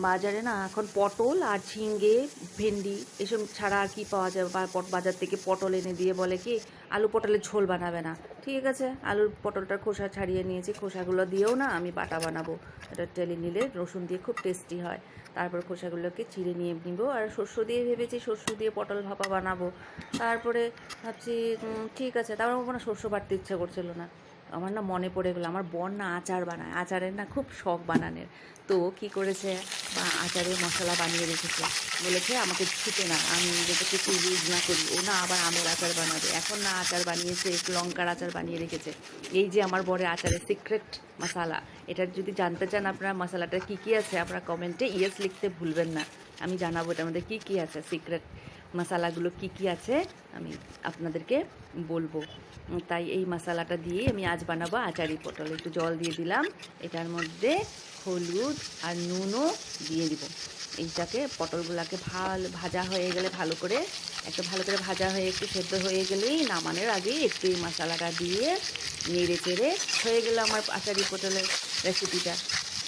বাজারে না এখন পটল আর ঝিঙ্গে, ভেন্ডি এসব ছাড়া আর কি পাওয়া যায়। বাজার থেকে পটল এনে দিয়ে বলে কি আলু পটলের ঝোল বানাবে না। ঠিক আছে, আলুর পটলটার খোসা ছাড়িয়ে নিয়েছি, খোসাগুলো দিয়েও না আমি বাটা বানাবো। এটা টেলে নিলে রসুন দিয়ে খুব টেস্টি হয়। তারপর খোসাগুলোকে চিড়ে নিয়ে নিব। আর শস্য দিয়ে ভেবেছি শস্য দিয়ে পটল ভাপা বানাবো। তারপরে ভাবছি ঠিক আছে, তারপর আমার না শস্য বাটতে ইচ্ছা করছিল না। আমার না মনে পড়ে গেলো আমার বোন না আচার বানায়, আচারের না খুব শখ বানানোর। তো কী করেছে, আচারের মশলা বানিয়ে রেখেছে, বলেছে আমাকে ছুটে না, আমি যাতে কিছু ইউজ না করি। ও না আবার আমের আচার বানাবে, এখন না আচার বানিয়েছে, একটু লঙ্কার আচার বানিয়ে রেখেছে। এই যে আমার বরের আচারের সিক্রেট মশালা, এটা যদি জানতে চান আপনারা মশলাটা কী কী আছে, আপনারা কমেন্টে ইয়েস লিখতে ভুলবেন না। আমি জানাবো এটার মধ্যে কী কী আছে, সিক্রেট মশালাগুলো কী কী আছে আমি আপনাদেরকে বলবো। তাই এই মশলাটা দিয়ে আমি আজ বানাবো আচারি পটল। একটু জল দিয়ে দিলাম, এটার মধ্যে হলুদ আর নুনও দিয়ে দিব। এইটাকে পটলগুলোকে ভাজা হয়ে গেলে ভালো করে ভাজা হয়ে একটু সেদ্ধ হয়ে গেলেই নামানোর আগেই একটু এই মশলাটা দিয়ে নেড়ে চেড়ে হয়ে গেল আমার আচারি পটলের রেসিপিটা।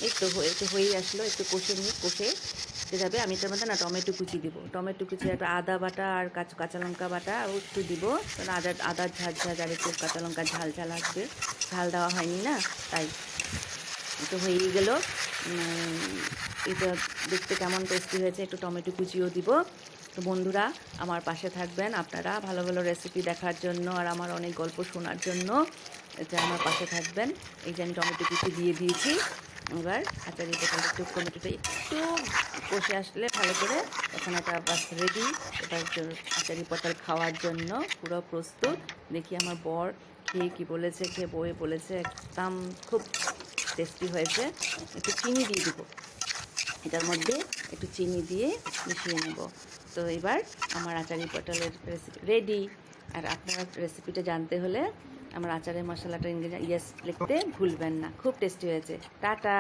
এই তো একটু হয়েই আসলো, একটু কষে যাবে। আমি তার মধ্যে না টমেটো কুচি দিব, টমেটো কুচি একটু আদা বাটা আর কাঁচা লঙ্কা বাটা একটু দিব, কারণ আদার ঝাঁঝ আর একটু কাঁচা লঙ্কা ঝাল আসবে, ঝাল দেওয়া হয়নি না তাই। তো হয়েই গেল, এটা দেখতে কেমন টেস্টি হয়েছে। একটু টমেটো কুচিও দিব। তো বন্ধুরা আমার পাশে থাকবেন, আপনারা ভালো ভালো রেসিপি দেখার জন্য আর আমার অনেক গল্প শোনার জন্য এটা আমার পাশে থাকবেন। এই যে আমি টমেটো কুচি দিয়ে দিয়েছি। এবার আচারি পটল টমেটোটা একটু কষে আসলে ভালো করে, এখন এটা বাস রেডি। এবার আচারি পটল খাওয়ার জন্য পুরো প্রস্তুত। দেখি আমার বর খেয়ে কী বলেছে, খেয়ে বয়ে বলেছে একদম খুব টেস্টি হয়েছে। একটু চিনি দিয়ে দেবো, এটার মধ্যে একটু চিনি দিয়ে মিশিয়ে নেব। তো এবার আমার আচারি পটলের রেসিপি রেডি। আর আপনারা রেসিপিটা জানতে হলে আমার আচারের মশলাটা ইয়েস লিখতে ভুলবেন না। খুব টেস্টি হয়েছে। টাটা।